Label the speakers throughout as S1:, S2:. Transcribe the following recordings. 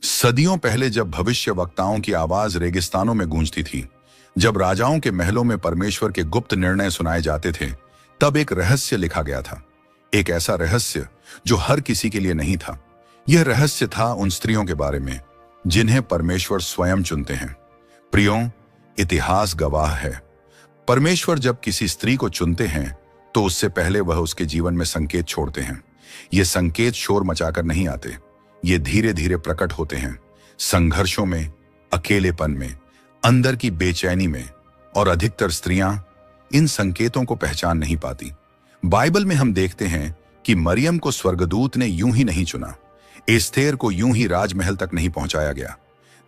S1: सदियों पहले जब भविष्यवक्ताओं की आवाज रेगिस्तानों में गूंजती थी, जब राजाओं के महलों में परमेश्वर के गुप्त निर्णय सुनाए जाते थे, तब एक रहस्य लिखा गया था। एक ऐसा रहस्य जो हर किसी के लिए नहीं था। यह रहस्य था उन स्त्रियों के बारे में जिन्हें परमेश्वर स्वयं चुनते हैं। प्रियों, इतिहास गवाह है, परमेश्वर जब किसी स्त्री को चुनते हैं तो उससे पहले वह उसके जीवन में संकेत छोड़ते हैं। ये संकेत शोर मचाकर नहीं आते, ये धीरे धीरे प्रकट होते हैं, संघर्षों में, अकेलेपन में, अंदर की बेचैनी में। और अधिकतर स्त्रियां इन संकेतों को पहचान नहीं पाती। बाइबल में हम देखते हैं कि मरियम को स्वर्गदूत ने यूं ही नहीं चुना, एस्थेर को यूं ही राजमहल तक नहीं पहुंचाया गया,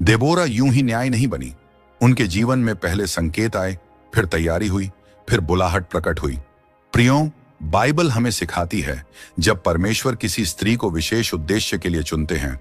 S1: देबोरा यूं ही न्याय नहीं बनी। उनके जीवन में पहले संकेत आए, फिर तैयारी हुई, फिर बुलाहट प्रकट हुई। प्रियों, बाइबल हमें सिखाती है जब परमेश्वर किसी स्त्री को विशेष उद्देश्य के लिए चुनते हैं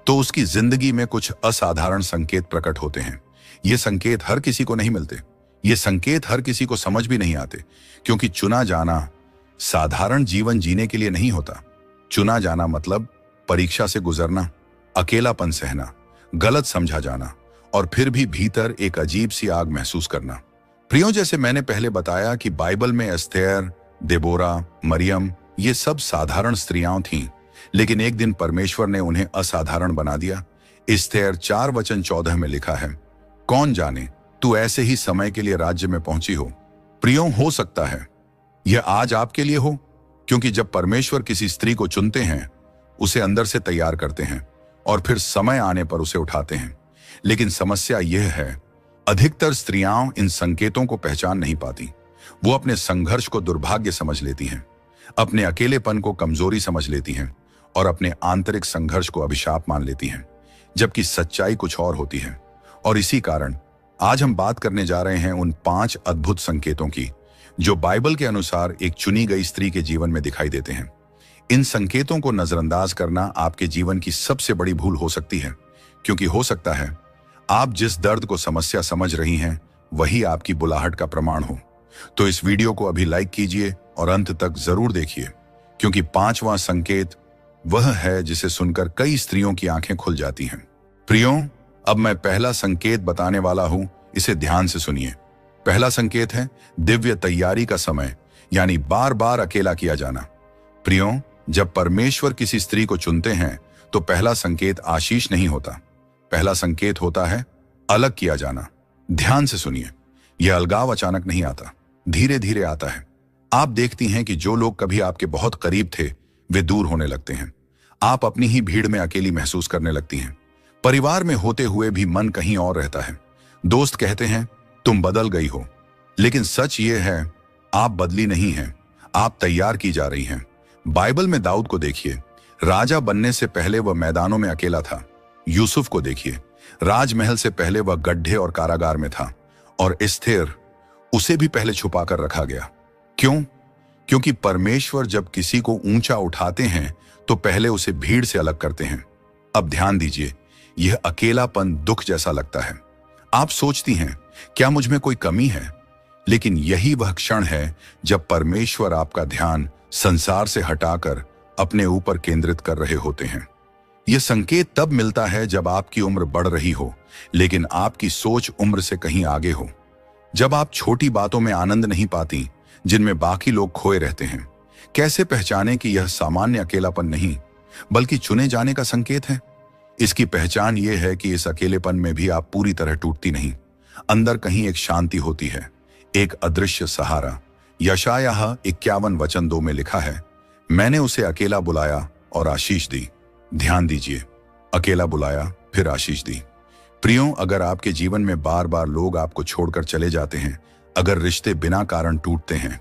S1: तो उसकी जिंदगी में कुछ असाधारण संकेत प्रकट होते हैं। ये संकेत हर किसी को नहीं मिलते, ये संकेत हर किसी को समझ भी नहीं आते, क्योंकि चुना जाना साधारण जीवन जीने के लिए नहीं होता। चुना जाना मतलब परीक्षा से गुजरना, अकेलापन सहना, गलत समझा जाना और फिर भी भीतर एक अजीब सी आग महसूस करना। प्रियों, जैसे मैंने पहले बताया कि बाइबल में एस्थेर, देबोरा, मरियम, ये सब साधारण स्त्रियां थीं, लेकिन एक दिन परमेश्वर ने उन्हें असाधारण बना दिया। एस्थेर 4:14 में लिखा है, कौन जाने तू ऐसे ही समय के लिए राज्य में पहुंची हो। प्रियों, हो सकता है यह आज आपके लिए हो, क्योंकि जब परमेश्वर किसी स्त्री को चुनते हैं, उसे अंदर से तैयार करते हैं और फिर समय आने पर उसे उठाते हैं। लेकिन समस्या यह है, अधिकतर स्त्रियां इन संकेतों को पहचान नहीं पाती। वो अपने संघर्ष को दुर्भाग्य समझ लेती हैं, अपने अकेलेपन को कमजोरी समझ लेती हैं और अपने आंतरिक संघर्ष को अभिशाप मान लेती हैं, जबकि सच्चाई कुछ और होती है। और इसी कारण आज हम बात करने जा रहे हैं उन 5 अद्भुत संकेतों की जो बाइबल के अनुसार एक चुनी गई स्त्री के जीवन में दिखाई देते हैं। इन संकेतों को नजरअंदाज करना आपके जीवन की सबसे बड़ी भूल हो सकती है, क्योंकि हो सकता है आप जिस दर्द को समस्या समझ रही हैं वही आपकी बुलाहट का प्रमाण हो। तो इस वीडियो को अभी लाइक कीजिए और अंत तक जरूर देखिए, क्योंकि 5वां संकेत वह है जिसे सुनकर कई स्त्रियों की आंखें खुल जाती हैं। प्रियों, अब मैं पहला संकेत बताने वाला हूं, इसे ध्यान से सुनिए। पहला संकेत है दिव्य तैयारी का समय, यानी बार बार अकेला किया जाना। प्रियों, जब परमेश्वर किसी स्त्री को चुनते हैं तो पहला संकेत आशीष नहीं होता, पहला संकेत होता है अलग किया जाना। ध्यान से सुनिए, यह अलगाव अचानक नहीं आता, धीरे धीरे आता है। आप देखती हैं कि जो लोग कभी आपके बहुत करीब थे वे दूर होने लगते हैं। आप अपनी ही भीड़ में अकेली महसूस करने लगती हैं। परिवार में होते हुए भी मन कहीं और रहता है। दोस्त कहते हैं तुम बदल गई हो, लेकिन सच ये है आप बदली नहीं हैं, आप तैयार की जा रही हैं। बाइबल में दाऊद को देखिए, राजा बनने से पहले वह मैदानों में अकेला था। यूसुफ को देखिए, राजमहल से पहले वह गड्ढे और कारागार में था। और एस्थेर, उसे भी पहले छुपाकर रखा गया। क्यों? क्योंकि परमेश्वर जब किसी को ऊंचा उठाते हैं तो पहले उसे भीड़ से अलग करते हैं। अब ध्यान दीजिए, यह अकेलापन दुख जैसा लगता है। आप सोचती हैं क्या मुझ में कोई कमी है? लेकिन यही वह क्षण है जब परमेश्वर आपका ध्यान संसार से हटाकर अपने ऊपर केंद्रित कर रहे होते हैं। यह संकेत तब मिलता है जब आपकी उम्र बढ़ रही हो, लेकिन आपकी सोच उम्र से कहीं आगे हो। जब आप छोटी बातों में आनंद नहीं पाती जिनमें बाकी लोग खोए रहते हैं। कैसे पहचाने कि यह सामान्य अकेलापन नहीं बल्कि चुने जाने का संकेत है? इसकी पहचान यह है कि इस अकेलेपन में भी आप पूरी तरह टूटती नहीं। अंदर कहीं एक शांति होती है, एक अदृश्य सहारा। यशायाह 51:2 में लिखा है, मैंने उसे अकेला बुलाया और आशीष दी। ध्यान दीजिए, अकेला बुलाया फिर आशीष दी। प्रियों, अगर आपके जीवन में बार बार लोग आपको छोड़कर चले जाते हैं, अगर रिश्ते बिना कारण टूटते हैं,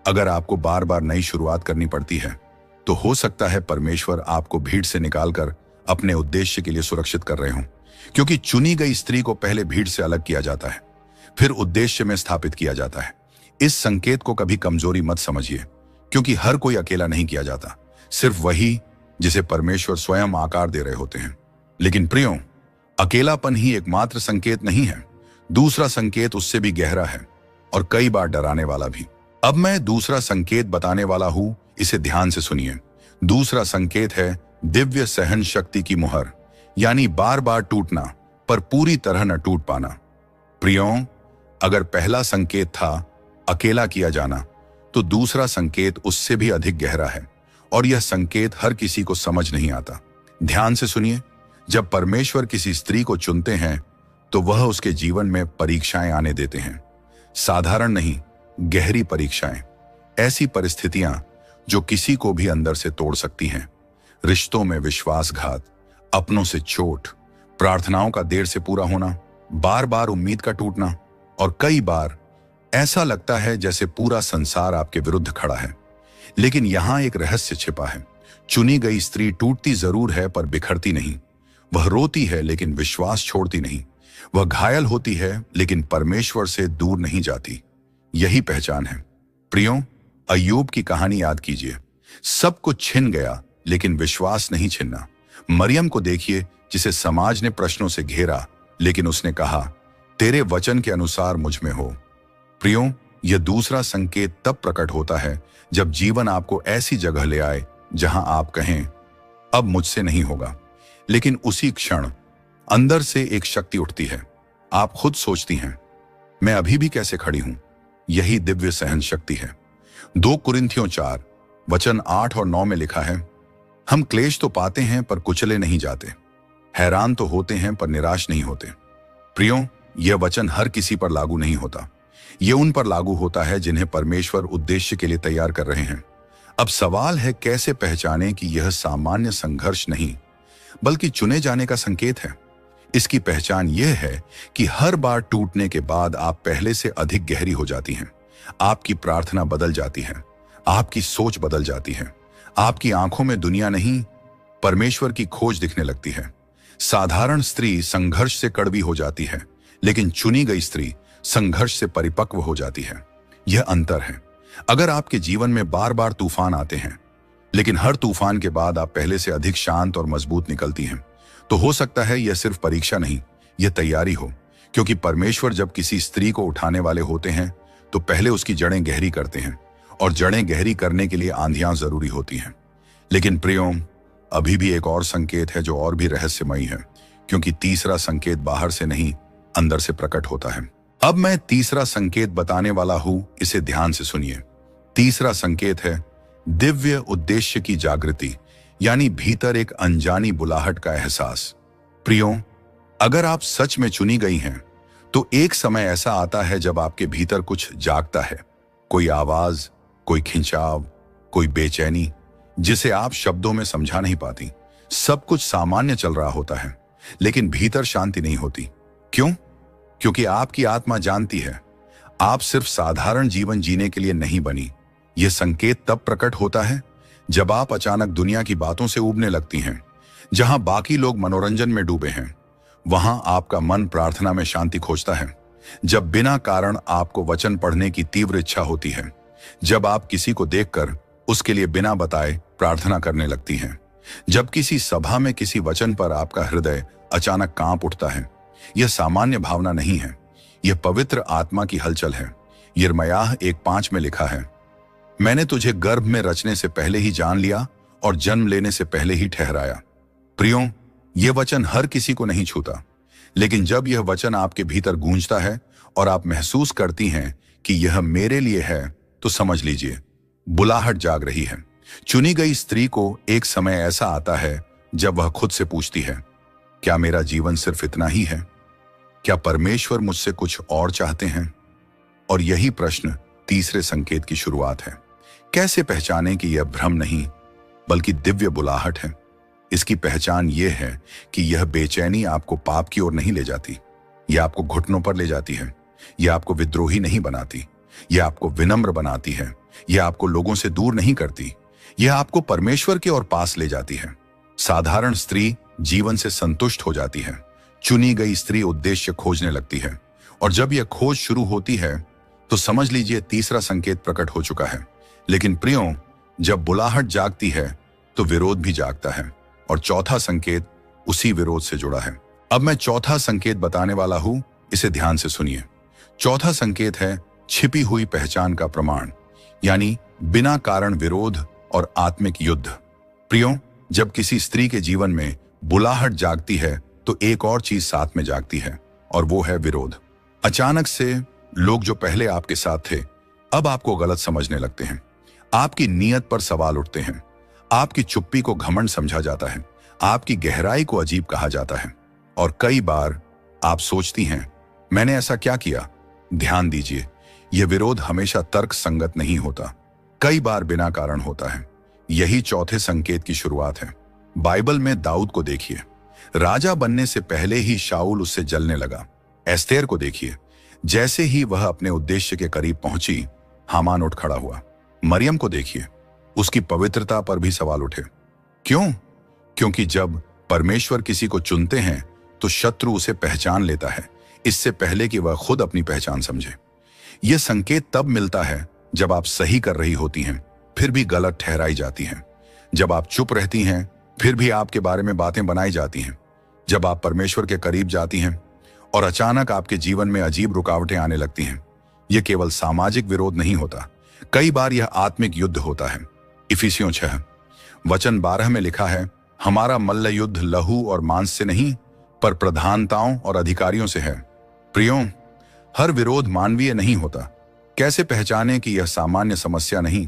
S1: अगर आपको बार बार नई शुरुआत करनी पड़ती है, तो हो सकता है परमेश्वर आपको भीड़ से निकालकर अपने उद्देश्य के लिए सुरक्षित कर रहे हों। क्योंकि चुनी गई स्त्री को पहले भीड़ से अलग किया जाता है, फिर उद्देश्य में स्थापित किया जाता है। इस संकेत को कभी कमजोरी मत समझिए, क्योंकि हर कोई अकेला नहीं किया जाता, सिर्फ वही जिसे परमेश्वर स्वयं आकार दे रहे होते हैं। लेकिन प्रियों, अकेलापन ही एकमात्र संकेत नहीं है। दूसरा संकेत उससे भी गहरा है और कई बार डराने वाला भी। अब मैं दूसरा संकेत बताने वाला हूं, इसे ध्यान से सुनिए। दूसरा संकेत है दिव्य सहन शक्ति की मुहर, यानी बार बार टूटना पर पूरी तरह न टूट पाना। प्रियों, अगर पहला संकेत था अकेला किया जाना, तो दूसरा संकेत उससे भी अधिक गहरा है, और यह संकेत हर किसी को समझ नहीं आता। ध्यान से सुनिए, जब परमेश्वर किसी स्त्री को चुनते हैं तो वह उसके जीवन में परीक्षाएं आने देते हैं। साधारण नहीं, गहरी परीक्षाएं, ऐसी परिस्थितियां जो किसी को भी अंदर से तोड़ सकती हैं। रिश्तों में विश्वासघात, अपनों से चोट, प्रार्थनाओं का देर से पूरा होना, बार बार उम्मीद का टूटना, और कई बार ऐसा लगता है जैसे पूरा संसार आपके विरुद्ध खड़ा है। लेकिन यहां एक रहस्य छिपा है। चुनी गई स्त्री टूटती जरूर है पर बिखरती नहीं। वह रोती है लेकिन विश्वास छोड़ती नहीं। वह घायल होती है लेकिन परमेश्वर से दूर नहीं जाती। यही पहचान है। प्रियों, अय्यूब की कहानी याद कीजिए। सब कुछ छिन गया लेकिन विश्वास नहीं छिनना। मरियम को देखिए, जिसे समाज ने प्रश्नों से घेरा, लेकिन उसने कहा, तेरे वचन के अनुसार मुझ में हो। प्रियों, यह दूसरा संकेत तब प्रकट होता है जब जीवन आपको ऐसी जगह ले आए जहां आप कहें, अब मुझसे नहीं होगा। लेकिन उसी क्षण अंदर से एक शक्ति उठती है। आप खुद सोचती हैं, मैं अभी भी कैसे खड़ी हूं। यही दिव्य सहन शक्ति है। 2 कुरिन्थियों 4 वचन 8 और 9 में लिखा है, हम क्लेश तो पाते हैं पर कुचले नहीं जाते, हैरान तो होते हैं पर निराश नहीं होते। प्रियों, यह वचन हर किसी पर लागू नहीं होता। यह उन पर लागू होता है जिन्हें परमेश्वर उद्देश्य के लिए तैयार कर रहे हैं। अब सवाल है, कैसे पहचानें कि यह सामान्य संघर्ष नहीं बल्कि चुने जाने का संकेत है। इसकी पहचान यह है कि हर बार टूटने के बाद आप पहले से अधिक गहरी हो जाती हैं। आपकी प्रार्थना बदल जाती है, आपकी सोच बदल जाती है, आपकी आंखों में दुनिया नहीं परमेश्वर की खोज दिखने लगती है। साधारण स्त्री संघर्ष से कड़वी हो जाती है, लेकिन चुनी गई स्त्री संघर्ष से परिपक्व हो जाती है। यह अंतर है। अगर आपके जीवन में बार बार तूफान आते हैं, लेकिन हर तूफान के बाद आप पहले से अधिक शांत और मजबूत निकलती हैं, तो हो सकता है यह सिर्फ परीक्षा नहीं, यह तैयारी हो। क्योंकि परमेश्वर जब किसी स्त्री को उठाने वाले होते हैं तो पहले उसकी जड़ें गहरी करते हैं, और जड़ें गहरी करने के लिए आंधियां जरूरी होती हैं। लेकिन प्रियों, अभी भी एक और संकेत है जो और भी रहस्यमयी है, क्योंकि तीसरा संकेत बाहर से नहीं अंदर से प्रकट होता है। अब मैं तीसरा संकेत बताने वाला हूं, इसे ध्यान से सुनिए। तीसरा संकेत है दिव्य उद्देश्य की जागृति, यानी भीतर एक अनजानी बुलाहट का एहसास। प्रियों, अगर आप सच में चुनी गई हैं, तो एक समय ऐसा आता है जब आपके भीतर कुछ जागता है। कोई आवाज, कोई खिंचाव, कोई बेचैनी, जिसे आप शब्दों में समझा नहीं पाती। सब कुछ सामान्य चल रहा होता है, लेकिन भीतर शांति नहीं होती। क्यों? क्योंकि आपकी आत्मा जानती है आप सिर्फ साधारण जीवन जीने के लिए नहीं बनी। यह संकेत तब प्रकट होता है जब आप अचानक दुनिया की बातों से ऊबने लगती हैं। जहां बाकी लोग मनोरंजन में डूबे हैं, वहां आपका मन प्रार्थना में शांति खोजता है। जब बिना कारण आपको वचन पढ़ने की तीव्र इच्छा होती है, जब आप किसी को देखकर उसके लिए बिना बताए प्रार्थना करने लगती हैं, जब किसी सभा में किसी वचन पर आपका हृदय अचानक कांप उठता है। यह सामान्य भावना नहीं है, यह पवित्र आत्मा की हलचल है। यिर्मयाह 1:5 में लिखा है, मैंने तुझे गर्भ में रचने से पहले ही जान लिया और जन्म लेने से पहले ही ठहराया। प्रियों, यह वचन हर किसी को नहीं छूता, लेकिन जब यह वचन आपके भीतर गूंजता है और आप महसूस करती हैं कि यह मेरे लिए है, तो समझ लीजिए बुलाहट जाग रही है। चुनी गई स्त्री को एक समय ऐसा आता है जब वह खुद से पूछती है, क्या मेरा जीवन सिर्फ इतना ही है? क्या परमेश्वर मुझसे कुछ और चाहते हैं? और यही प्रश्न तीसरे संकेत की शुरुआत है। कैसे पहचानें कि यह भ्रम नहीं बल्कि दिव्य बुलाहट है? इसकी पहचान यह है कि यह बेचैनी आपको पाप की ओर नहीं ले जाती, यह आपको घुटनों पर ले जाती है। यह आपको विद्रोही नहीं बनाती, यह आपको विनम्र बनाती है। यह आपको लोगों से दूर नहीं करती, यह आपको परमेश्वर के ओर पास ले जाती है। साधारण स्त्री जीवन से संतुष्ट हो जाती है, चुनी गई स्त्री उद्देश्य खोजने लगती है। और जब यह खोज शुरू होती है तो समझ लीजिए तीसरा संकेत प्रकट हो चुका है। लेकिन प्रियों, जब बुलाहट जागती है तो विरोध भी जागता है, और चौथा संकेत उसी विरोध से जुड़ा है। अब मैं चौथा संकेत बताने वाला हूं, इसे ध्यान से सुनिए। चौथा संकेत है छिपी हुई पहचान का प्रमाण, यानी बिना कारण विरोध और आत्मिक युद्ध। प्रियों, जब किसी स्त्री के जीवन में बुलाहट जागती है तो एक और चीज साथ में जागती है, और वो है विरोध। अचानक से लोग जो पहले आपके साथ थे अब आपको गलत समझने लगते हैं। आपकी नीयत पर सवाल उठते हैं। आपकी चुप्पी को घमंड समझा जाता है, आपकी गहराई को अजीब कहा जाता है। और कई बार आप सोचती हैं, मैंने ऐसा क्या किया? ध्यान दीजिए, यह विरोध हमेशा तर्क संगत नहीं होता, कई बार बिना कारण होता है। यही चौथे संकेत की शुरुआत है। बाइबल में दाऊद को देखिए, राजा बनने से पहले ही शाऊल उससे जलने लगा। एस्तेर को देखिए, जैसे ही वह अपने उद्देश्य के करीब पहुंची, हामान उठ खड़ा हुआ। मरियम को देखिए, उसकी पवित्रता पर भी सवाल उठे। क्यों? क्योंकि जब परमेश्वर किसी को चुनते हैं तो शत्रु उसे पहचान लेता है, इससे पहले कि वह खुद अपनी पहचान समझे। यह संकेत तब मिलता है जब आप सही कर रही होती हैं फिर भी गलत ठहराई जाती हैं, जब आप चुप रहती हैं फिर भी आपके बारे में बातें बनाई जाती हैं, जब आप परमेश्वर के करीब जाती हैं और अचानक आपके जीवन में अजीब रुकावटें आने लगती हैं। यह केवल सामाजिक विरोध नहीं होता, कई बार यह आत्मिक युद्ध होता है। इफिसियों 6 वचन 12 में लिखा है, हमारा मल्ल युद्ध लहू और मांस से नहीं पर प्रधानताओं और अधिकारियों से है। प्रियों, हर विरोध मानवीय नहीं होता। कैसे पहचानें कि यह सामान्य समस्या नहीं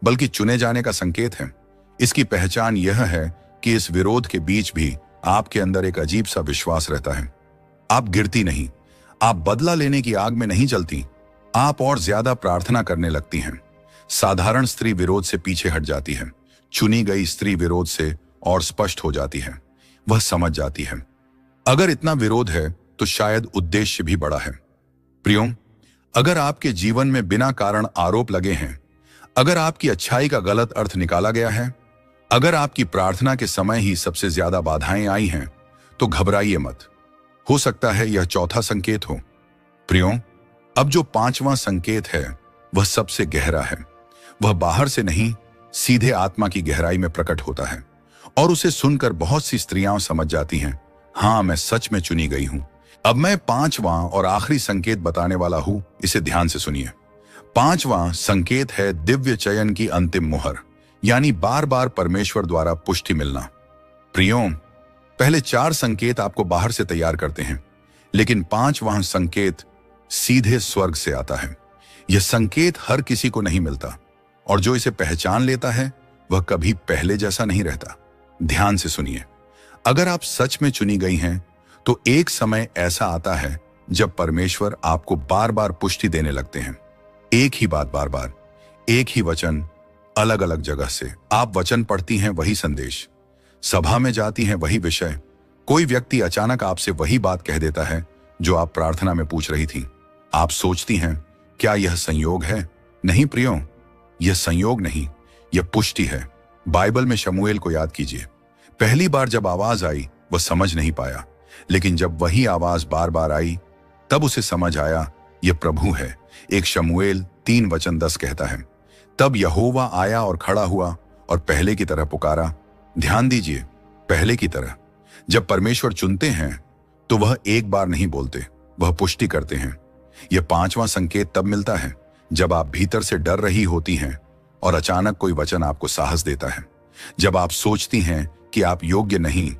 S1: बल्कि चुने जाने का संकेत है? इसकी पहचान यह है कि इस विरोध के बीच भी आपके अंदर एक अजीब सा विश्वास रहता है। आप गिरती नहीं, आप बदला लेने की आग में नहीं जलती, आप और ज्यादा प्रार्थना करने लगती हैं। साधारण स्त्री विरोध से पीछे हट जाती है, चुनी गई स्त्री विरोध से और स्पष्ट हो जाती है। वह समझ जाती है, अगर इतना विरोध है तो शायद उद्देश्य भी बड़ा है। प्रियों, अगर आपके जीवन में बिना कारण आरोप लगे हैं, अगर आपकी अच्छाई का गलत अर्थ निकाला गया है, अगर आपकी प्रार्थना के समय ही सबसे ज्यादा बाधाएं आई हैं, तो घबराइए मत। हो सकता है यह चौथा संकेत हो। प्रियों, अब जो पांचवां संकेत है वह सबसे गहरा है। वह बाहर से नहीं, सीधे आत्मा की गहराई में प्रकट होता है, और उसे सुनकर बहुत सी स्त्रियां समझ जाती हैं, हाँ, मैं सच में चुनी गई हूं। अब मैं पांचवां और आखिरी संकेत बताने वाला हूं, इसे ध्यान से सुनिए। पांचवां संकेत है दिव्य चयन की अंतिम मुहर, यानी बार बार परमेश्वर द्वारा पुष्टि मिलना। प्रियों, पहले 4 संकेत आपको बाहर से तैयार करते हैं, लेकिन पांचवां संकेत सीधे स्वर्ग से आता है। यह संकेत हर किसी को नहीं मिलता, और जो इसे पहचान लेता है वह कभी पहले जैसा नहीं रहता। ध्यान से सुनिए, अगर आप सच में चुनी गई हैं तो एक समय ऐसा आता है जब परमेश्वर आपको बार बार पुष्टि देने लगते हैं। एक ही बात बार बार, एक ही वचन, अलग अलग जगह से। आप वचन पढ़ती हैं, वही संदेश, सभा में जाती हैं, वही विषय। कोई व्यक्ति अचानक आपसे वही बात कह देता है जो आप प्रार्थना में पूछ रही थी। आप सोचती हैं, क्या यह संयोग है? नहीं प्रियों, यह संयोग नहीं, यह पुष्टि है। बाइबल में शमूएल को याद कीजिए। पहली बार जब आवाज आई वह समझ नहीं पाया, लेकिन जब वही आवाज बार बार आई तब उसे समझ आया, यह प्रभु है। एक शमूएल 3 वचन 10 कहता है, तब यहोवा आया और खड़ा हुआ और पहले की तरह पुकारा। ध्यान दीजिए, पहले की तरह। जब परमेश्वर चुनते हैं तो वह एक बार नहीं बोलते, वह पुष्टि करते हैं। यह पांचवां संकेत तब मिलता है जब आप भीतर से डर रही होती हैं और अचानक कोई वचन आपको साहस देता है। जब आप सोचती हैं कि आप योग्य नहीं,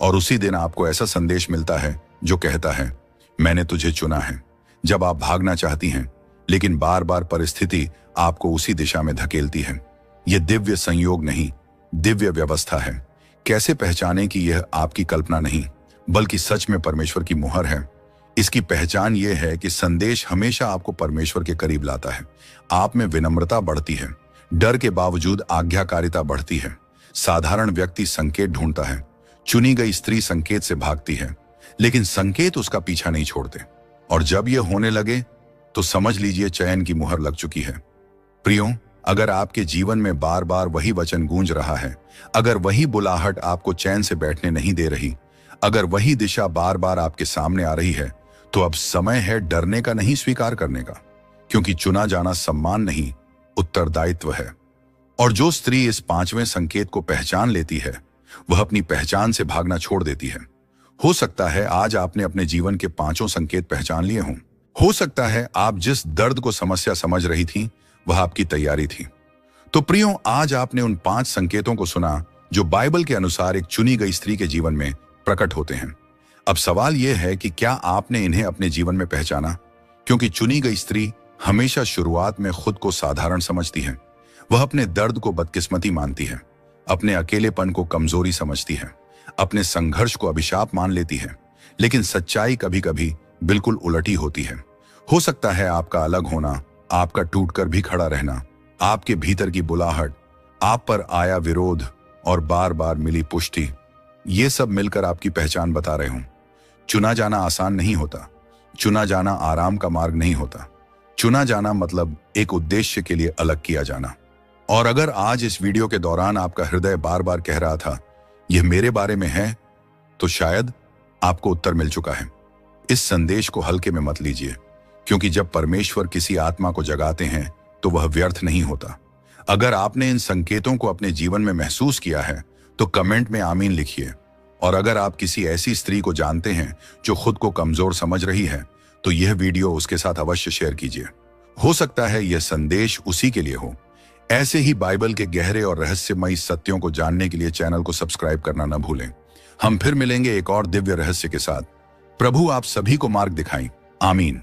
S1: और उसी दिन आपको ऐसा संदेश मिलता है जो कहता है, मैंने तुझे चुना है। जब आप भागना चाहती हैं लेकिन बार बार परिस्थिति आपको उसी दिशा में धकेलती है। यह दिव्य संयोग नहीं, दिव्य व्यवस्था है। कैसे पहचानें कि यह आपकी कल्पना नहीं बल्कि सच में परमेश्वर की मुहर है? इसकी पहचान यह है कि संदेश हमेशा आपको परमेश्वर के करीब लाता है। आप में विनम्रता बढ़ती है, डर के बावजूद आज्ञाकारिता बढ़ती है। साधारण व्यक्ति संकेत ढूंढता है, चुनी गई स्त्री संकेत से भागती है, लेकिन संकेत उसका पीछा नहीं छोड़ते। और जब यह होने लगे तो समझ लीजिए चयन की मुहर लग चुकी है। प्रियों, अगर आपके जीवन में बार बार वही वचन गूंज रहा है, अगर वही बुलाहट आपको चैन से बैठने नहीं दे रही, अगर वही दिशा बार बार आपके सामने आ रही है, तो अब समय है डरने का नहीं, स्वीकार करने का। क्योंकि चुना जाना सम्मान नहीं, उत्तरदायित्व है। और जो स्त्री इस पांचवें संकेत को पहचान लेती है वह अपनी पहचान से भागना छोड़ देती है। हो सकता है आज आपने अपने जीवन के 5 संकेत पहचान लिए हों। हो सकता है आप जिस दर्द को समस्या समझ रही थी वह आपकी तैयारी थी। तो प्रियों, आज आपने उन 5 संकेतों को सुना जो बाइबल के अनुसार एक चुनी गई स्त्री के जीवन में प्रकट होते हैं। अब सवाल यह है कि क्या आपने इन्हें अपने जीवन में पहचाना? क्योंकि चुनी गई स्त्री हमेशा शुरुआत में खुद को साधारण समझती है। वह अपने दर्द को बदकिस्मती मानती है, अपने अकेलेपन को कमजोरी समझती है, अपने संघर्ष को अभिशाप मान लेती है। लेकिन सच्चाई कभी कभी बिल्कुल उलटी होती है। हो सकता है आपका अलग होना, आपका टूटकर भी खड़ा रहना, आपके भीतर की बुलाहट, आप पर आया विरोध और बार बार मिली पुष्टि, ये सब मिलकर आपकी पहचान बता रहे हों। चुना जाना आसान नहीं होता। चुना जाना आराम का मार्ग नहीं होता। चुना जाना मतलब एक उद्देश्य के लिए अलग किया जाना। और अगर आज इस वीडियो के दौरान आपका हृदय बार बार कह रहा था यह मेरे बारे में है, तो शायद आपको उत्तर मिल चुका है। इस संदेश को हल्के में मत लीजिए, क्योंकि जब परमेश्वर किसी आत्मा को जगाते हैं तो वह व्यर्थ नहीं होता। अगर आपने इन संकेतों को अपने जीवन में महसूस किया है तो कमेंट में आमीन लिखिए। और अगर आप किसी ऐसी स्त्री को जानते हैं जो खुद को कमजोर समझ रही है, तो यह वीडियो उसके साथ अवश्य शेयर कीजिए। हो सकता है यह संदेश उसी के लिए हो। ऐसे ही बाइबल के गहरे और रहस्यमयी सत्यों को जानने के लिए चैनल को सब्सक्राइब करना न भूलें। हम फिर मिलेंगे एक और दिव्य रहस्य के साथ। प्रभु आप सभी को मार्ग दिखाएं। आमीन।